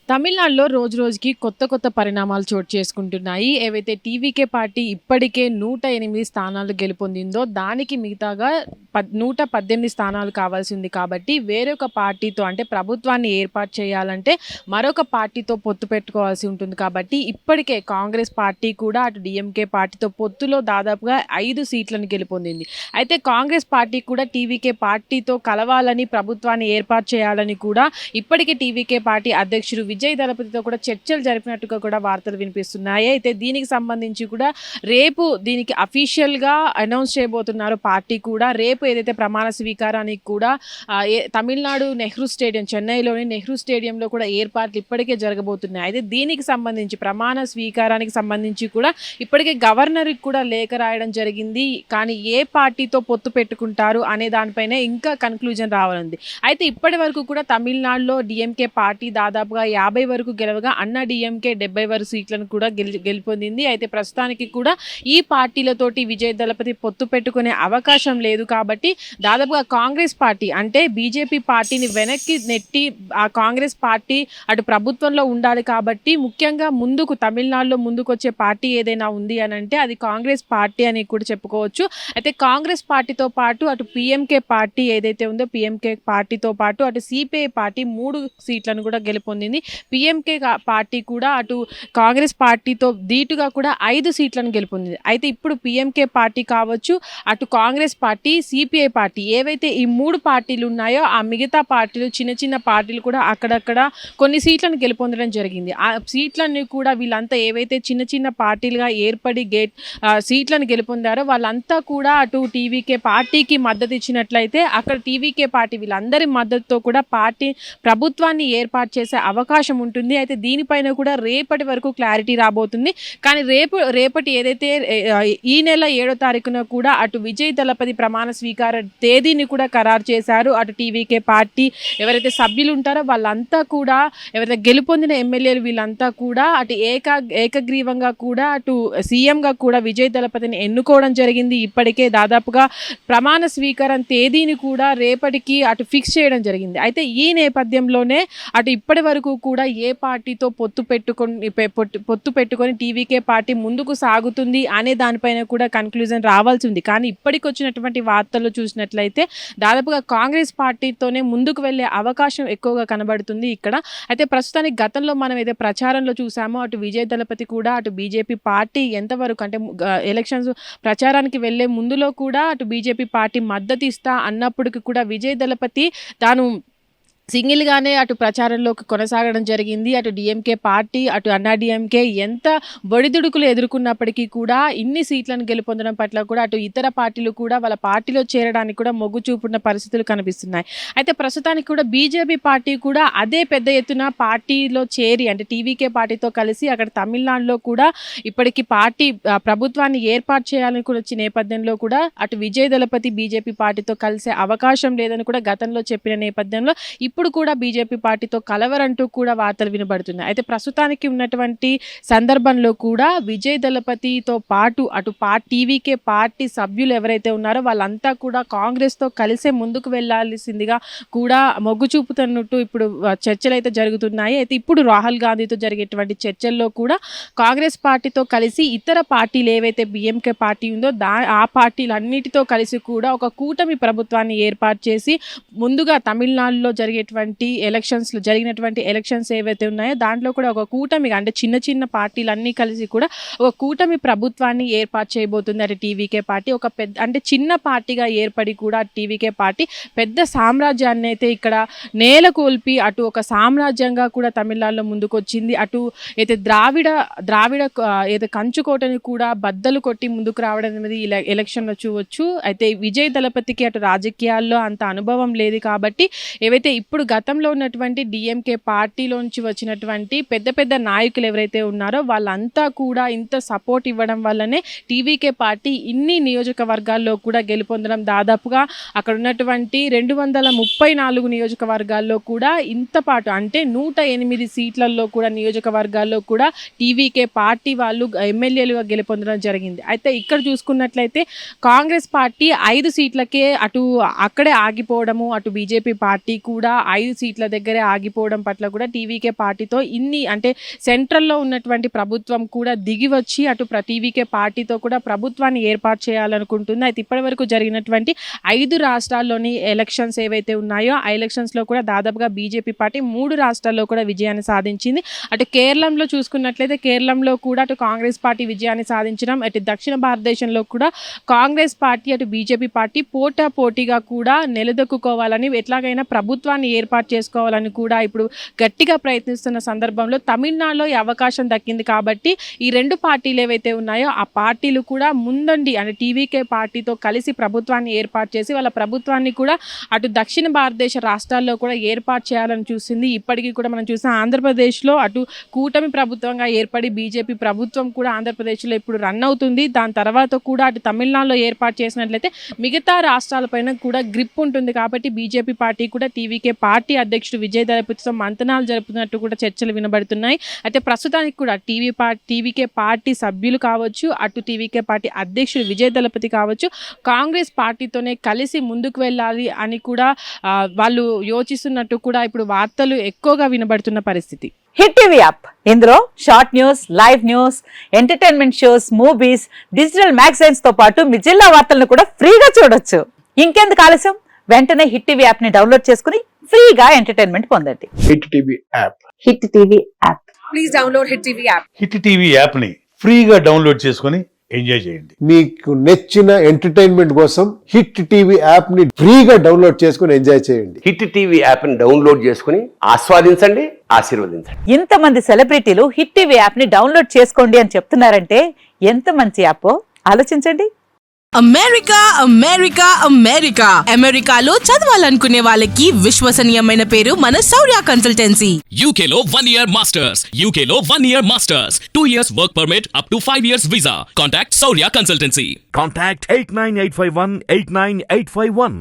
తమిళనాడులో రోజురోజుకి కొత్త కొత్త పరిణామాలు చోటు చేసుకుంటున్నాయి. ఏవైతే టీవీకే పార్టీ ఇప్పటికే 108 స్థానాలు గెలుపొందిందో, దానికి మిగతాగా 118 స్థానాలు కావాల్సింది కాబట్టి, వేరొక పార్టీతో అంటే ప్రభుత్వాన్ని ఏర్పాటు చేయాలంటే మరొక పార్టీతో పొత్తు పెట్టుకోవాల్సి ఉంటుంది కాబట్టి, ఇప్పటికే కాంగ్రెస్ పార్టీ కూడా అటు డీఎంకే పార్టీతో పొత్తులో దాదాపుగా 5 సీట్లను గెలుపొందింది. అయితే కాంగ్రెస్ పార్టీ కూడా టీవీకే పార్టీతో కలవాలని, ప్రభుత్వాన్ని ఏర్పాటు చేయాలని కూడా ఇప్పటికే టీవీకే పార్టీ అధ్యక్షుడు విజయ్ దళపతితో కూడా చర్చలు జరిపినట్టుగా కూడా వార్తలు వినిపిస్తున్నాయి. అయితే దీనికి సంబంధించి కూడా రేపు దీనికి అఫీషియల్‌గా అనౌన్స్ చేయబోతున్నారు పార్టీ కూడా. రేపు ఏదైతే ప్రమాణ స్వీకారానికి కూడా తమిళనాడు నెహ్రూ స్టేడియం, చెన్నైలోని నెహ్రూ స్టేడియంలో కూడా ఏర్పాట్లు ఇప్పటికే జరగబోతున్నాయి. అయితే దీనికి సంబంధించి ప్రమాణ స్వీకారానికి సంబంధించి కూడా ఇప్పటికే గవర్నర్‌కి కూడా లేఖ రాయడం జరిగింది. కానీ ఏ పార్టీతో పొత్తు పెట్టుకుంటారు అనే దానిపైనే ఇంకా కన్క్లూజన్ రావాలంది. అయితే ఇప్పటి వరకు కూడా తమిళనాడులో డీఎంకే పార్టీ దాదాపుగా 50 వరకు గెలవగా, అన్నా డీఎంకే 70 వరకు సీట్లను కూడా గెలుపొందింది. అయితే ప్రస్తుతానికి కూడా ఈ పార్టీలతోటి విజయ్ దళపతి పొత్తు పెట్టుకునే అవకాశం లేదు కాబట్టి, దాదాపుగా కాంగ్రెస్ పార్టీ అంటే బీజేపీ పార్టీని వెనక్కి నెట్టి ఆ కాంగ్రెస్ పార్టీ అటు ప్రభుత్వంలో ఉండాలి కాబట్టి, ముఖ్యంగా ముందుకు తమిళనాడులో ముందుకొచ్చే పార్టీ ఏదైనా ఉంది అని అంటే అది కాంగ్రెస్ పార్టీ అని కూడా చెప్పుకోవచ్చు. అయితే కాంగ్రెస్ పార్టీతో పాటు అటు పీఎంకే పార్టీ ఏదైతే ఉందో, పీఎంకే పార్టీతో పాటు అటు సిపిఐ పార్టీ 3 సీట్లను కూడా గెలుపొందింది. పీఎంకే పార్టీ కూడా అటు కాంగ్రెస్ పార్టీతో ధీటుగా కూడా 5 సీట్లను గెలుపొందింది. అయితే ఇప్పుడు పీఎంకే పార్టీ కావచ్చు, అటు కాంగ్రెస్ పార్టీ, సిపిఐ పార్టీ ఏవైతే ఈ 3 పార్టీలు ఉన్నాయో, ఆ మిగతా పార్టీలు చిన్న చిన్న పార్టీలు కూడా అక్కడక్కడ కొన్ని సీట్లను గెలుపొందడం జరిగింది. ఆ సీట్లన్నీ కూడా వీళ్ళంతా ఏవైతే చిన్న చిన్న పార్టీలుగా ఏర్పడి సీట్లను గెలుపొందారో వాళ్ళంతా కూడా అటు టీవీకే పార్టీకి మద్దతు ఇచ్చినట్లయితే, అక్కడ టీవీకే పార్టీ వీళ్ళందరి మద్దతుతో కూడా పార్టీ ప్రభుత్వాన్ని ఏర్పాటు చేసే అవకాశం ఉంటుంది. అయితే దీనిపైన కూడా రేపటి వరకు క్లారిటీ రాబోతుంది. కానీ రేపటి ఏదైతే ఈ నెల 7వ తారీఖున కూడా అటు విజయ్ దళపతి ప్రమాణ స్వీకార తేదీని కూడా ఖరారు చేశారు. అటు టీవీకే పార్టీ ఎవరైతే సభ్యులు ఉంటారో వాళ్ళంతా కూడా, ఎవరైతే గెలుపొందిన ఎమ్మెల్యేలు వీళ్ళంతా కూడా అటు ఏకగ్రీవంగా కూడా అటు సీఎంగా కూడా విజయ్ దళపతిని ఎన్నుకోవడం జరిగింది. ఇప్పటికే దాదాపుగా ప్రమాణ స్వీకారం తేదీని కూడా రేపటికి అటు ఫిక్స్ చేయడం జరిగింది. అయితే ఈ నేపథ్యంలోనే అటు ఇప్పటి వరకు కూడా ఏ పార్టీతో పొత్తు పెట్టుకొని టీవీకే పార్టీ ముందుకు సాగుతుంది అనే దానిపైన కూడా కన్క్లూజన్ రావాల్సి ఉంది. కానీ ఇప్పటికి వచ్చినటువంటి వార్తల్లో చూసినట్లయితే దాదాపుగా కాంగ్రెస్ పార్టీతోనే ముందుకు వెళ్ళే అవకాశం ఎక్కువగా కనబడుతుంది ఇక్కడ. అయితే ప్రస్తుతానికి గతంలో మనం ఏదో ప్రచారంలో చూసామో, అటు విజయ్ దళపతి కూడా అటు బీజేపీ పార్టీ ఎంతవరకు అంటే ఎలక్షన్స్ ప్రచారానికి వెళ్లే ముందులో కూడా అటు బీజేపీ పార్టీ మద్దతు ఇస్తా అన్నప్పటికీ కూడా విజయ్ దళపతి తాను సింగిల్గానే అటు ప్రచారంలోకి కొనసాగడం జరిగింది. అటు డీఎంకే పార్టీ, అటు అన్నా డీఎంకే ఎంత ఒడిదుడుకులు ఎదుర్కొన్నప్పటికీ కూడా ఇన్ని సీట్లను గెలుపొందడం పట్ల కూడా అటు ఇతర పార్టీలు కూడా వాళ్ళ పార్టీలో చేరడానికి కూడా మొగ్గు చూపున్న పరిస్థితులు కనిపిస్తున్నాయి. అయితే ప్రస్తుతానికి కూడా బీజేపీ పార్టీ కూడా అదే పెద్ద ఎత్తున పార్టీలో చేరి అంటే టీవీకే పార్టీతో కలిసి అక్కడ తమిళనాడులో కూడా ఇప్పటికీ పార్టీ ప్రభుత్వాన్ని ఏర్పాటు చేయాలని కూడా వచ్చే నేపథ్యంలో కూడా అటు విజయ్ దళపతి బీజేపీ పార్టీతో కలిసే అవకాశం లేదని కూడా గతంలో చెప్పిన నేపథ్యంలో ఇప్పుడు కూడా బీజేపీ పార్టీతో కలవరంటూ కూడా వార్తలు వినబడుతున్నాయి. అయితే ప్రస్తుతానికి ఉన్నటువంటి సందర్భంలో కూడా విజయ్ దళపతితో పాటు అటు టీవీకే పార్టీ సభ్యులు ఎవరైతే ఉన్నారో వాళ్ళంతా కూడా కాంగ్రెస్తో కలిసే ముందుకు వెళ్లాల్సిందిగా కూడా మొగ్గు చూపుతున్నట్టు ఇప్పుడు చర్చలు అయితే జరుగుతున్నాయి. అయితే ఇప్పుడు రాహుల్ గాంధీతో జరిగేటువంటి చర్చల్లో కూడా కాంగ్రెస్ పార్టీతో కలిసి ఇతర పార్టీలు ఏవైతే బీఎంకే పార్టీ ఉందో ఆ పార్టీలన్నిటితో కలిసి కూడా ఒక కూటమి ప్రభుత్వాన్ని ఏర్పాటు చేసి ముందుగా తమిళనాడులో జరిగినటువంటి ఎలక్షన్స్ ఏవైతే ఉన్నాయో దాంట్లో కూడా ఒక కూటమిగా అంటే చిన్న చిన్న పార్టీలన్నీ కలిసి కూడా ఒక కూటమి ప్రభుత్వాన్ని ఏర్పాటు చేయబోతుంది అటు టీవీకే పార్టీ. ఒక పెద్ద అంటే చిన్న పార్టీగా ఏర్పడి కూడా టీవీకే పార్టీ పెద్ద సామ్రాజ్యాన్ని అయితే ఇక్కడ నేలకొల్పి అటు ఒక సామ్రాజ్యంగా కూడా తమిళనాడులో ముందుకొచ్చింది. అటు అయితే ద్రావిడ ఏదో కంచుకోటని కూడా బద్దలు కొట్టి ముందుకు రావడం అనేది ఎలక్షన్లో చూడవచ్చు. అయితే విజయ్ దళపతికి అటు రాజకీయాల్లో అంత అనుభవం లేదు కాబట్టి ఏవైతే ఇప్పుడు గతంలో ఉన్నటువంటి డీఎంకే పార్టీలోంచి వచ్చినటువంటి పెద్ద పెద్ద నాయకులు ఎవరైతే ఉన్నారో వాళ్ళంతా కూడా ఇంత సపోర్ట్ ఇవ్వడం వల్లనే టీవీకే పార్టీ ఇన్ని నియోజకవర్గాల్లో కూడా గెలుపొందడం, దాదాపుగా అక్కడ ఉన్నటువంటి 234 నియోజకవర్గాల్లో కూడా ఇంత పాటు అంటే 108 సీట్లలో కూడా నియోజకవర్గాల్లో కూడా టీవీకే పార్టీ వాళ్ళు ఎమ్మెల్యేలుగా గెలుపొందడం జరిగింది. అయితే ఇక్కడ చూసుకున్నట్లయితే కాంగ్రెస్ పార్టీ 5 సీట్లకే అక్కడే ఆగిపోవడము, అటు బీజేపీ పార్టీ కూడా 5 సీట్ల దగ్గరే ఆగిపోవడం పట్ల కూడా టీవీకే పార్టీతో ఇన్ని అంటే సెంట్రల్లో ఉన్నటువంటి ప్రభుత్వం కూడా దిగి వచ్చి అటు టీవీకే పార్టీతో కూడా ప్రభుత్వాన్ని ఏర్పాటు చేయాలనుకుంటుంది. అయితే ఇప్పటివరకు జరిగినటువంటి 5 రాష్ట్రాల్లోని ఎలక్షన్స్ ఏవైతే ఉన్నాయో ఆ ఎలక్షన్స్లో కూడా దాదాపుగా బీజేపీ పార్టీ 3 రాష్ట్రాల్లో కూడా విజయాన్ని సాధించింది. అటు కేరళంలో చూసుకున్నట్లయితే కేరళంలో కూడా అటు కాంగ్రెస్ పార్టీ విజయాన్ని సాధించడం, అటు దక్షిణ భారతదేశంలో కూడా కాంగ్రెస్ పార్టీ అటు బీజేపీ పార్టీ పోటాపోటీగా కూడా నిలదొక్కుకోవాలని ఎట్లాగైనా ప్రభుత్వాన్ని ఏర్పాటు చేసుకోవాలని కూడా ఇప్పుడు గట్టిగా ప్రయత్నిస్తున్న సందర్భంలో తమిళనాడులో ఈ అవకాశం దక్కింది. కాబట్టి ఈ 2 పార్టీలు ఏవైతే ఉన్నాయో ఆ పార్టీలు కూడా ముందండి అంటే టీవీకే పార్టీతో కలిసి ప్రభుత్వాన్ని ఏర్పాటు చేసి వాళ్ళ ప్రభుత్వాన్ని కూడా అటు దక్షిణ భారతదేశ రాష్ట్రాల్లో కూడా ఏర్పాటు చేయాలని చూసింది. ఇప్పటికీ కూడా మనం చూసిన ఆంధ్రప్రదేశ్లో అటు కూటమి ప్రభుత్వంగా ఏర్పడి బీజేపీ ప్రభుత్వం కూడా ఆంధ్రప్రదేశ్లో ఇప్పుడు రన్ అవుతుంది. దాని తర్వాత కూడా అటు తమిళనాడులో ఏర్పాటు చేసినట్లయితే మిగతా రాష్ట్రాలపైన కూడా గ్రిప్ ఉంటుంది. కాబట్టి బీజేపీ పార్టీ కూడా టీవీకే పార్టీ అధ్యక్షుడు విజయ్ దళపతితో మంతనాలు జరుపుతున్నట్టు కూడా చర్చలు వినబడుతున్నాయి. అయితే ప్రస్తుతానికి కూడా టీవీకే పార్టీ సభ్యులు కావచ్చు, అటు టీవీకే పార్టీ అధ్యక్షుడు విజయ్ దళపతి కావచ్చు, కాంగ్రెస్ పార్టీతోనే కలిసి ముందుకు వెళ్ళాలి అని కూడా వాళ్ళు యోచిస్తున్నట్టు కూడా ఇప్పుడు వార్తలు ఎక్కువగా వినబడుతున్న పరిస్థితి. హిట్ టీవీ యాప్ ఇందులో short news, live news, entertainment shows, movies, digital magazines తో పాటు మీ జిల్లా వార్తలను కూడా ఫ్రీగా చూడొచ్చు. ఇంకెందుకు ఆలస్యం, వెంటనే హిట్ టీవీ యాప్ ని డౌన్లోడ్ చేసుకుని ఫ్రీగా ఎంటర్టైన్మెంట్ పొందండి. Hit TV app. Hit TV app. Please download hit TV app. Hit TV app ని ఫ్రీగా డౌన్లోడ్ చేసుకుని ఎంజాయ్ చేయండి. మీకు నచ్చిన ఎంటర్టైన్మెంట్ కోసం హిట్ టీవీ యాప్ ని ఫ్రీగా డౌన్లోడ్ చేసుకుని ఎంజాయ్ చేయండి. హిట్ టీవీ యాప్ ని డౌన్లోడ్ చేసుకుని ఆస్వాదించండి, ఆశీర్వదించండి. ఇంతమంది సెలబ్రిటీలు హిట్ టీవీ యాప్ ని డౌన్లోడ్ చేసుకోండి అని చెప్తున్నారంటే ఎంత మంచి యాప్ ఆలోచించండి. అమెరికా అమెరికా అమెరికా అమెరికాలో చదవాలనుకునే వాళ్ళకి విశ్వసనీయమైన పేరు మన శౌర్య కన్సల్టెన్సీ. UK లో 1 year masters. UK లో 1 year masters. 2 years work permit up to 5 years visa. Contact Saurya Consultancy. Contact 89851 89851.